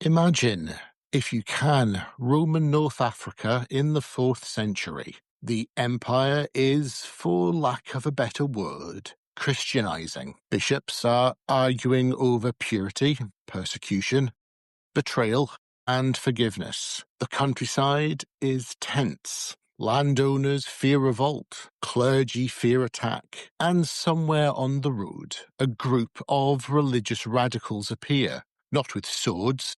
Imagine, if you can, Roman North Africa in the 4th century. The empire is, for lack of a better word, Christianizing. Bishops are arguing over purity, persecution, betrayal, and forgiveness. The countryside is tense. Landowners fear revolt, clergy fear attack, and somewhere on the road, a group of religious radicals appear, not with swords,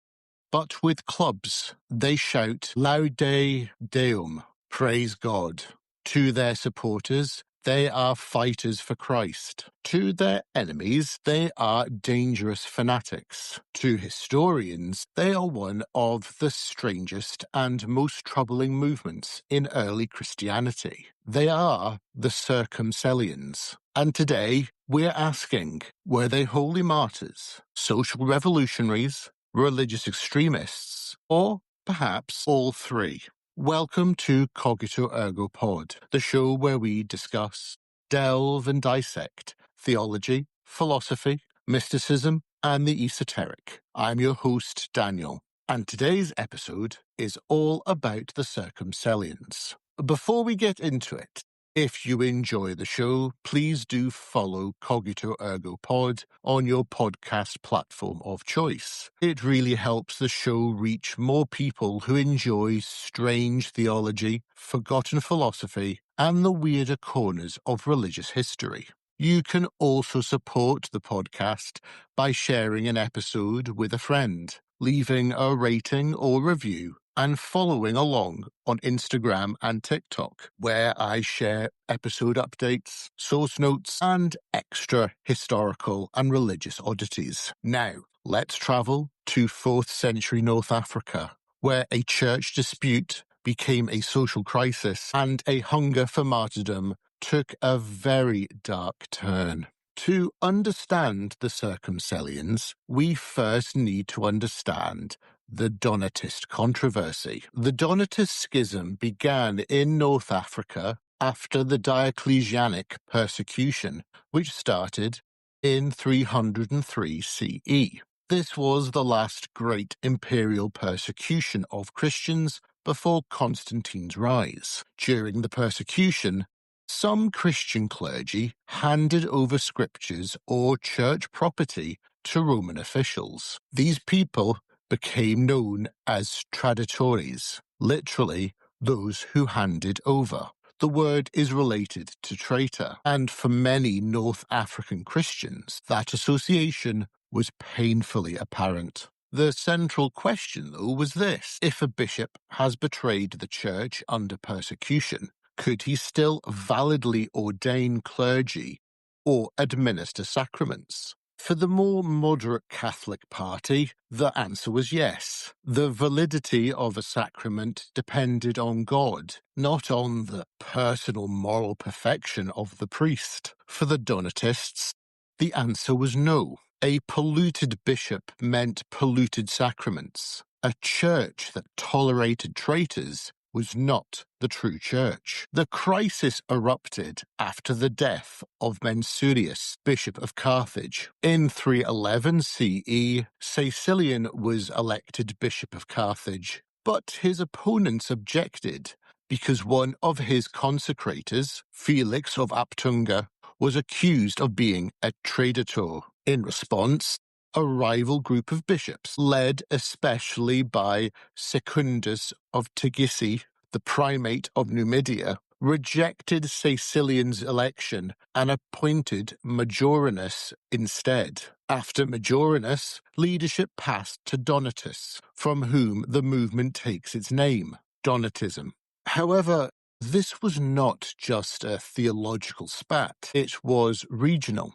but with clubs. They shout, Laudate Deum, praise God. To their supporters, they are fighters for Christ. To their enemies, they are dangerous fanatics. To historians, they are one of the strangest and most troubling movements in early Christianity. They are the Circumcellions. And today, we're asking, were they holy martyrs, social revolutionaries, religious extremists, or perhaps all three? Welcome to Cogito Ergo Pod, the show where we discuss, delve and dissect theology, philosophy, mysticism, and the esoteric. I'm your host, Daniel, and today's episode is all about the Circumcellions. Before we get into it, if you enjoy the show, please do follow Cogito Ergo Pod on your podcast platform of choice. It really helps the show reach more people who enjoy strange theology, forgotten philosophy, and the weirder corners of religious history. You can also support the podcast by sharing an episode with a friend, leaving a rating or review, and following along on Instagram and TikTok, where I share episode updates, source notes, and extra historical and religious oddities. Now, let's travel to 4th century North Africa, where a church dispute became a social crisis and a hunger for martyrdom took a very dark turn. To understand the Circumcellions, we first need to understand the Donatist controversy. The Donatist schism began in North Africa after the Diocletianic Persecution, which started in 303 CE. This was the last great imperial persecution of Christians before Constantine's rise. During the persecution, some Christian clergy handed over scriptures or church property to Roman officials. These people became known as traditores, literally those who handed over. The word is related to traitor, and for many North African Christians, that association was painfully apparent. The central question, though, was this: if a bishop has betrayed the church under persecution, could he still validly ordain clergy or administer sacraments? For the more moderate Catholic party, the answer was yes. The validity of a sacrament depended on God, not on the personal moral perfection of the priest. For the Donatists, the answer was no. A polluted bishop meant polluted sacraments. A church that tolerated traitors was not the true church. The crisis erupted after the death of Mensurius, Bishop of Carthage. In 311 CE, Caecilian was elected Bishop of Carthage, but his opponents objected because one of his consecrators, Felix of Aptunga, was accused of being a traitor. In response, a rival group of bishops, led especially by Secundus of Tegesi, the primate of Numidia, rejected Caecilian's election and appointed Majorinus instead. After Majorinus, leadership passed to Donatus, from whom the movement takes its name, Donatism. However, this was not just a theological spat. It was regional,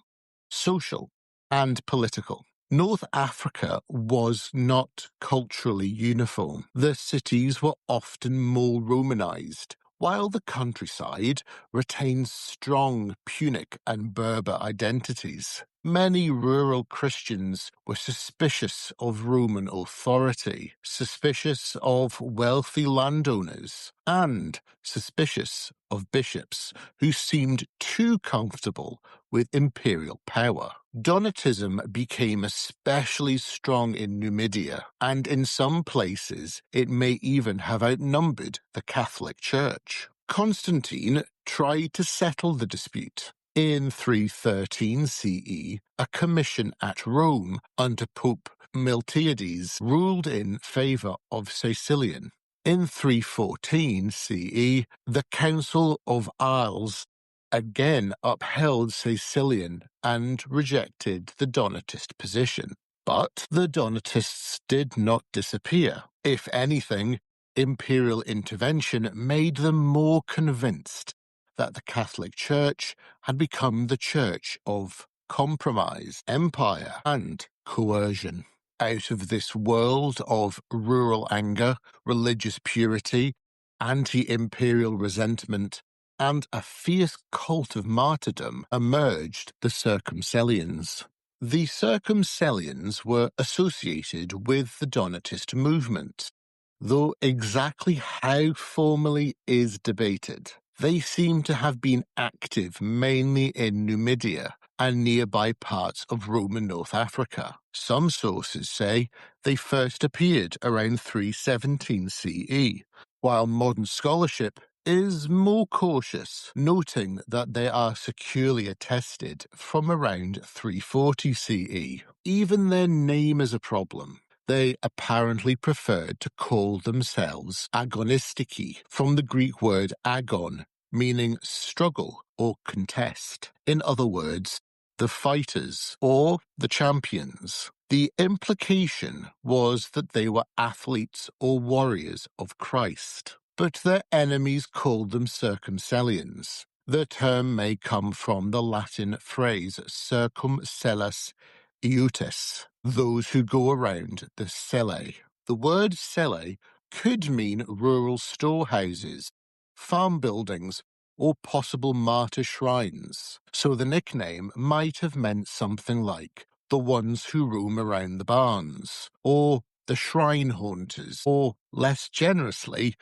social, and political. North Africa was not culturally uniform. The cities were often more Romanized, while the countryside retained strong Punic and Berber identities. Many rural Christians were suspicious of Roman authority, suspicious of wealthy landowners, and suspicious of bishops who seemed too comfortable with imperial power. Donatism became especially strong in Numidia, and in some places it may even have outnumbered the Catholic Church. Constantine tried to settle the dispute. In 313 CE, a commission at Rome under Pope Miltiades ruled in favour of Caecilian. In 314 CE, the Council of Arles again upheld Caecilian and rejected the Donatist position. But the Donatists did not disappear. If anything, imperial intervention made them more convinced that the Catholic Church had become the church of compromise, empire, and coercion. Out of this world of rural anger, religious purity, anti-imperial resentment, and a fierce cult of martyrdom emerged the Circumcellions. The Circumcellions were associated with the Donatist movement, though exactly how formally is debated. They seem to have been active mainly in Numidia and nearby parts of Roman North Africa. Some sources say they first appeared around 317 CE, while modern scholarship is more cautious, noting that they are securely attested from around 340 CE. Even their name is a problem. They apparently preferred to call themselves Agonistici, from the Greek word agon, meaning struggle or contest. In other words, the fighters or the champions. The implication was that they were athletes or warriors of Christ, but their enemies called them Circumcellions. The term may come from the Latin phrase circumcellus iutes, those who go around the cellae. The word cellae could mean rural storehouses, farm buildings, or possible martyr shrines, so the nickname might have meant something like the ones who roam around the barns, or the shrine haunters, or, less generously,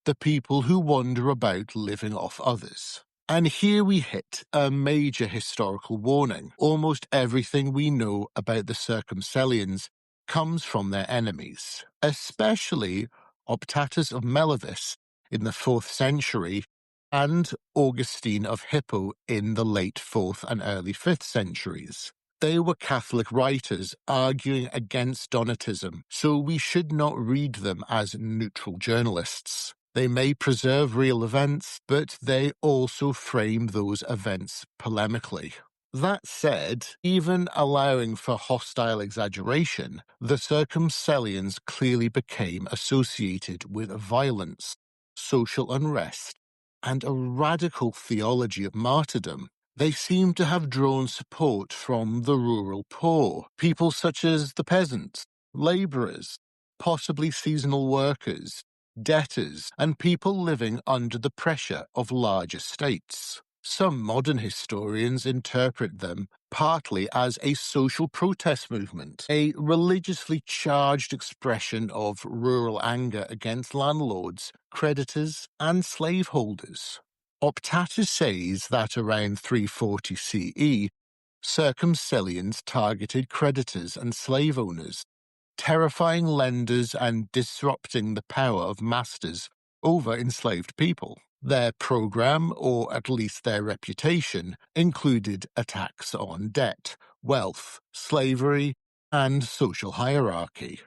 the people who wander about living off others. And here we hit a major historical warning. Almost everything we know about the Circumcellions comes from their enemies, especially Optatus of Melevis in the 4th century and Augustine of Hippo in the late 4th and early 5th centuries. They were Catholic writers arguing against Donatism, so we should not read them as neutral journalists. They may preserve real events, but they also frame those events polemically. That said, even allowing for hostile exaggeration, the Circumcellions clearly became associated with violence, social unrest, and a radical theology of martyrdom. They seem to have drawn support from the rural poor, people such as the peasants, labourers, possibly seasonal workers, debtors, and people living under the pressure of large estates. Some modern historians interpret them partly as a social protest movement, a religiously charged expression of rural anger against landlords, creditors, and slaveholders. Optatus says that around 340 CE, Circumcellions targeted creditors and slave owners, terrifying lenders and disrupting the power of masters over enslaved people. Their program, or at least their reputation, included attacks on debt, wealth, slavery, and social hierarchy.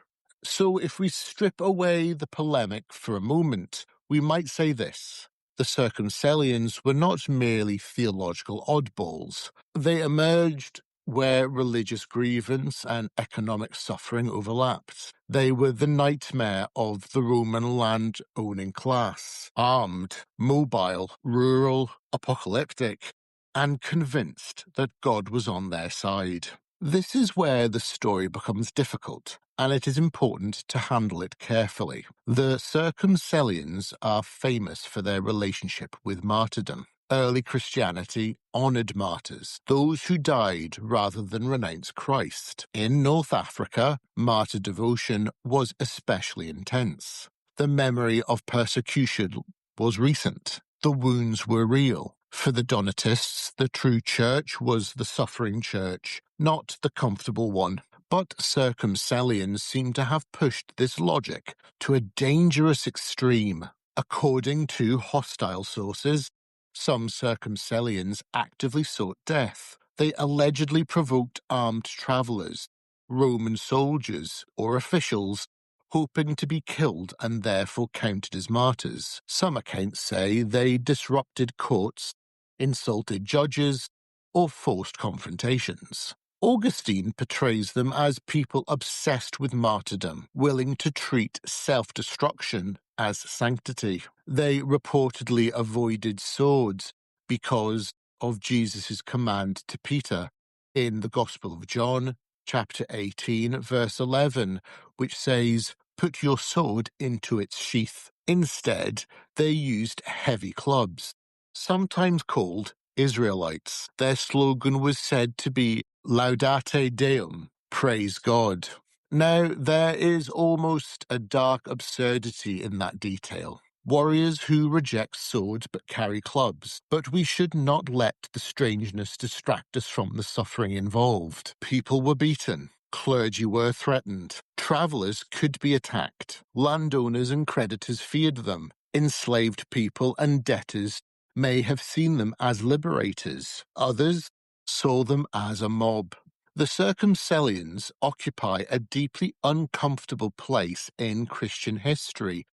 So if we strip away the polemic for a moment, we might say this. The Circumcellions were not merely theological oddballs. They emerged where religious grievance and economic suffering overlapped. They were the nightmare of the Roman land-owning class, armed, mobile, rural, apocalyptic, and convinced that God was on their side. This is where the story becomes difficult, and it is important to handle it carefully. The Circumcellions are famous for their relationship with martyrdom. Early Christianity honoured martyrs, those who died rather than renounce Christ. In North Africa, martyr devotion was especially intense. The memory of persecution was recent. The wounds were real. For the Donatists, the true church was the suffering church, not the comfortable one. But Circumcellions seem to have pushed this logic to a dangerous extreme. According to hostile sources, some Circumcellions actively sought death. They allegedly provoked armed travellers, Roman soldiers, or officials, hoping to be killed and therefore counted as martyrs. Some accounts say they disrupted courts, insulted judges, or forced confrontations. Augustine portrays them as people obsessed with martyrdom, willing to treat self-destruction as sanctity. They reportedly avoided swords because of Jesus' command to Peter in the Gospel of John, chapter 18, verse 11, which says, "Put your sword into its sheath." Instead, they used heavy clubs, sometimes called Israelites. Their slogan was said to be Laudate Deum, praise God. Now, there is almost a dark absurdity in that detail. Warriors who reject swords but carry clubs. But we should not let the strangeness distract us from the suffering involved. People were beaten. Clergy were threatened. Travellers could be attacked. Landowners and creditors feared them. Enslaved people and debtors may have seen them as liberators. Others saw them as a mob. The Circumcellions occupy a deeply uncomfortable place in Christian history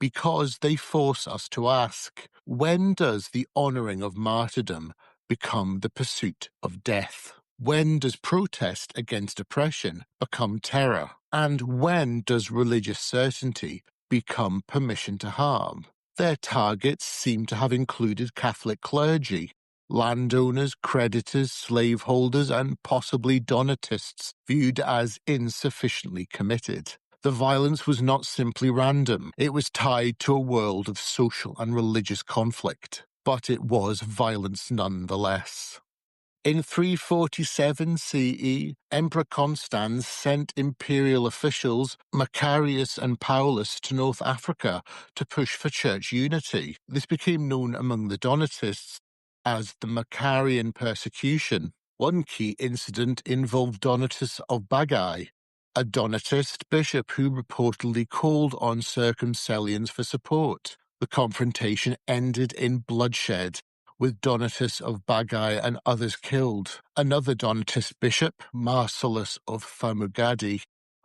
because they force us to ask, when does the honouring of martyrdom become the pursuit of death? When does protest against oppression become terror? And when does religious certainty become permission to harm? Their targets seem to have included Catholic clergy, landowners, creditors, slaveholders, and possibly Donatists viewed as insufficiently committed. The violence was not simply random. It was tied to a world of social and religious conflict, but it was violence nonetheless. In 347 CE, Emperor Constans sent imperial officials Macarius and Paulus to North Africa to push for church unity. This became known among the Donatists as the Macarian Persecution. One key incident involved Donatus of Bagae, a Donatist bishop who reportedly called on Circumcellions for support. The confrontation ended in bloodshed, with Donatus of Bagae and others killed. Another Donatist bishop, Marcellus of Thamugadi,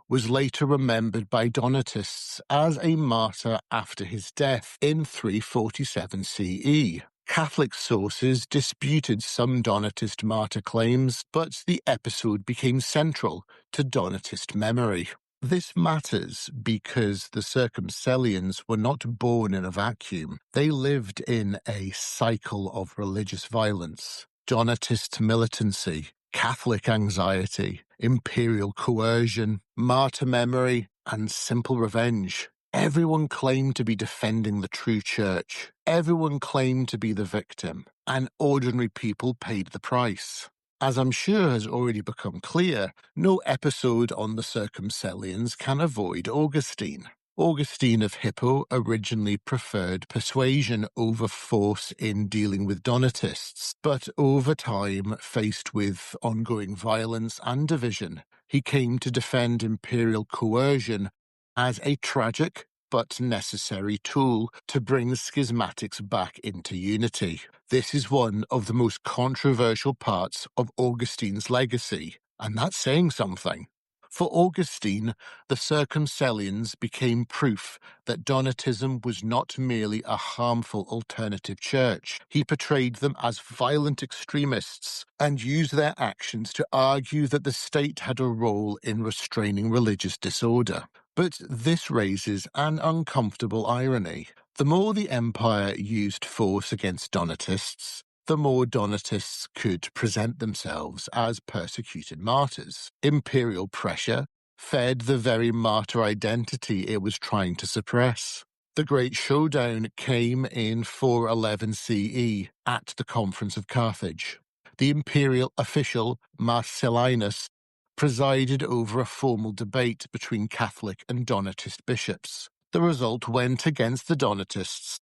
was later remembered by Donatists as a martyr after his death in 347 CE. Catholic sources disputed some Donatist martyr claims, but the episode became central to Donatist memory. This matters because the Circumcellions were not born in a vacuum. They lived in a cycle of religious violence, Donatist militancy, Catholic anxiety, imperial coercion, martyr memory, and simple revenge. Everyone claimed to be defending the true church. Everyone claimed to be the victim, and ordinary people paid the price. As I'm sure has already become clear, no episode on the Circumcellions can avoid Augustine. Augustine of Hippo originally preferred persuasion over force in dealing with Donatists, but over time, faced with ongoing violence and division, he came to defend imperial coercion as a tragic but necessary tool to bring schismatics back into unity. This is one of the most controversial parts of Augustine's legacy, and that's saying something. For Augustine, the Circumcellions became proof that Donatism was not merely a harmful alternative church. He portrayed them as violent extremists and used their actions to argue that the state had a role in restraining religious disorder. But this raises an uncomfortable irony. The more the empire used force against Donatists, the more Donatists could present themselves as persecuted martyrs. Imperial pressure fed the very martyr identity it was trying to suppress. The Great Showdown came in 411 CE at the Conference of Carthage. The imperial official Marcellinus presided over a formal debate between Catholic and Donatist bishops. The result went against the Donatists.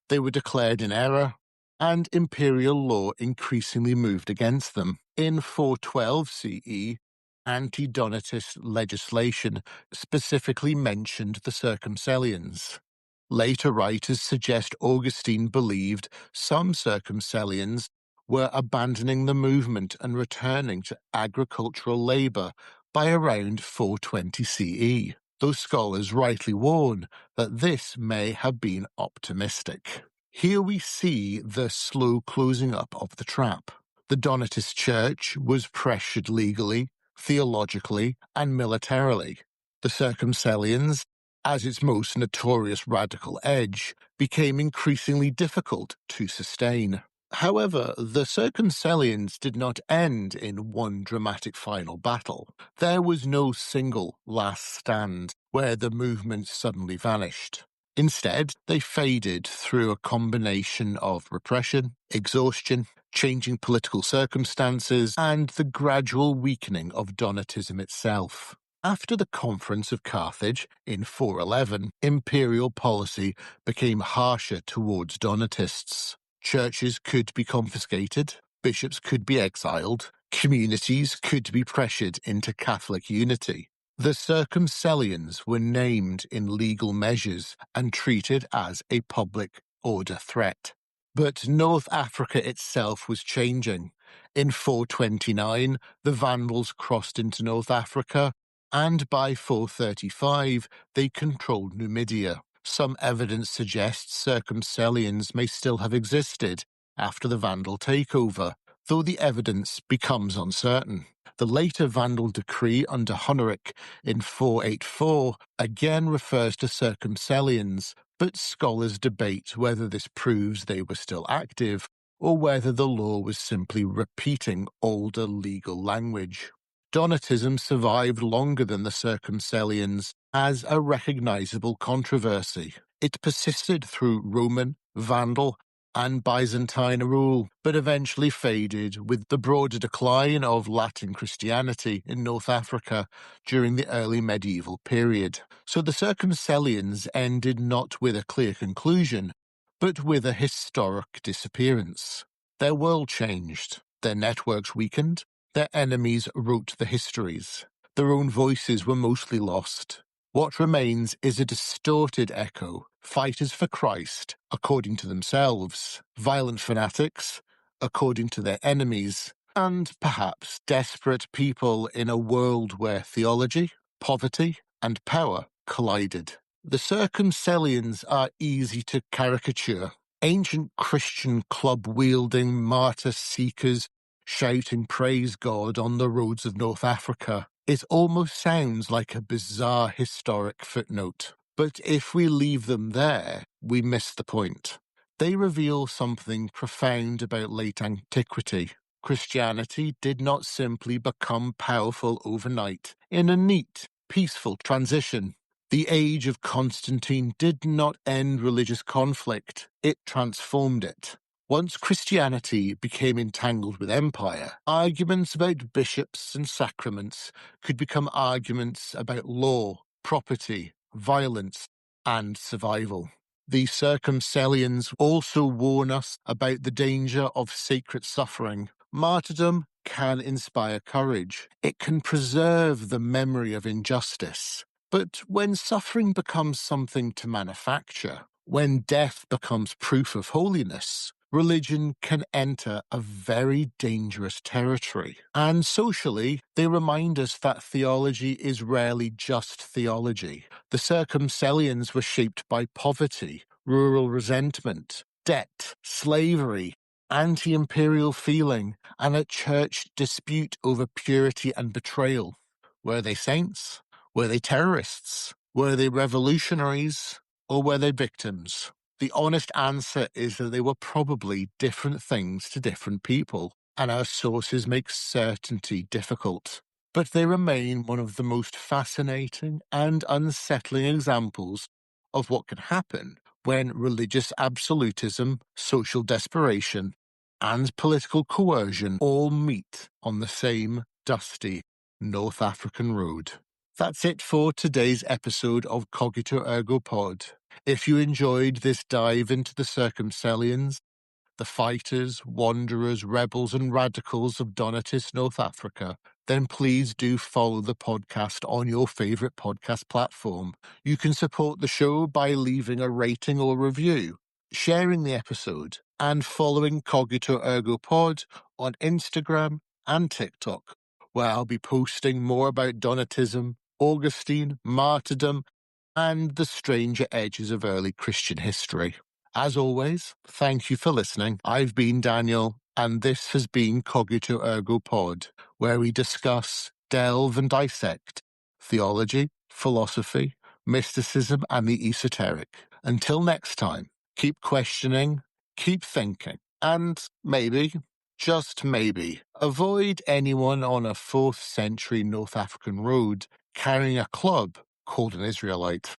They were declared in error, and imperial law increasingly moved against them. In 412 CE, anti-Donatist legislation specifically mentioned the Circumcellions. Later writers suggest Augustine believed some Circumcellions were abandoning the movement and returning to agricultural labour by around 420 CE, though scholars rightly warn that this may have been optimistic. Here we see the slow closing up of the trap. The Donatist Church was pressured legally, theologically, and militarily. The Circumcellions, as its most notorious radical edge, became increasingly difficult to sustain. However, the Circumcellions did not end in one dramatic final battle. There was no single last stand where the movement suddenly vanished. Instead, they faded through a combination of repression, exhaustion, changing political circumstances, and the gradual weakening of Donatism itself. After the Conference of Carthage in 411, imperial policy became harsher towards Donatists. Churches could be confiscated, bishops could be exiled, communities could be pressured into Catholic unity. The Circumcellions were named in legal measures and treated as a public order threat. But North Africa itself was changing. In 429, the Vandals crossed into North Africa, and by 435, they controlled Numidia. Some evidence suggests Circumcellions may still have existed after the Vandal takeover, though the evidence becomes uncertain. The later Vandal decree under Honoric in 484 again refers to Circumcellions, but scholars debate whether this proves they were still active or whether the law was simply repeating older legal language. Donatism survived longer than the Circumcellions as a recognizable controversy. It persisted through Roman, Vandal, and Byzantine rule, but eventually faded with the broader decline of Latin Christianity in North Africa during the early medieval period. So the Circumcellions ended not with a clear conclusion, but with a historic disappearance. Their world changed, their networks weakened, their enemies wrote the histories. Their own voices were mostly lost. What remains is a distorted echo, fighters for Christ, according to themselves, violent fanatics, according to their enemies, and perhaps desperate people in a world where theology, poverty, and power collided. The Circumcellions are easy to caricature. Ancient Christian club-wielding martyr seekers shouting praise God on the roads of North Africa. It almost sounds like a bizarre historic footnote. But if we leave them there, we miss the point. They reveal something profound about late antiquity. Christianity did not simply become powerful overnight in a neat, peaceful transition. The age of Constantine did not end religious conflict, it transformed it. Once Christianity became entangled with empire, arguments about bishops and sacraments could become arguments about law, property, violence, and survival. The Circumcellions also warn us about the danger of sacred suffering. Martyrdom can inspire courage. It can preserve the memory of injustice. But when suffering becomes something to manufacture, when death becomes proof of holiness, religion can enter a very dangerous territory. And socially, they remind us that theology is rarely just theology. The Circumcellions were shaped by poverty, rural resentment, debt, slavery, anti-imperial feeling, and a church dispute over purity and betrayal. Were they saints? Were they terrorists? Were they revolutionaries? Or were they victims? The honest answer is that they were probably different things to different people, and our sources make certainty difficult. But they remain one of the most fascinating and unsettling examples of what can happen when religious absolutism, social desperation, and political coercion all meet on the same dusty North African road. That's it for today's episode of Cogito Ergo Pod. If you enjoyed this dive into the Circumcellions, the fighters, wanderers, rebels, and radicals of Donatist North Africa, then please do follow the podcast on your favourite podcast platform. You can support the show by leaving a rating or review, sharing the episode, and following Cogito Ergo Pod on Instagram and TikTok, where I'll be posting more about Donatism, Augustine, martyrdom, and the stranger edges of early Christian history. As always, thank you for listening. I've been Daniel, and this has been Cogito Ergo Pod, where we discuss, delve, and dissect theology, philosophy, mysticism, and the esoteric. Until next time, keep questioning, keep thinking, and maybe, just maybe, avoid anyone on a 4th century North African road carrying a club called an Israelite.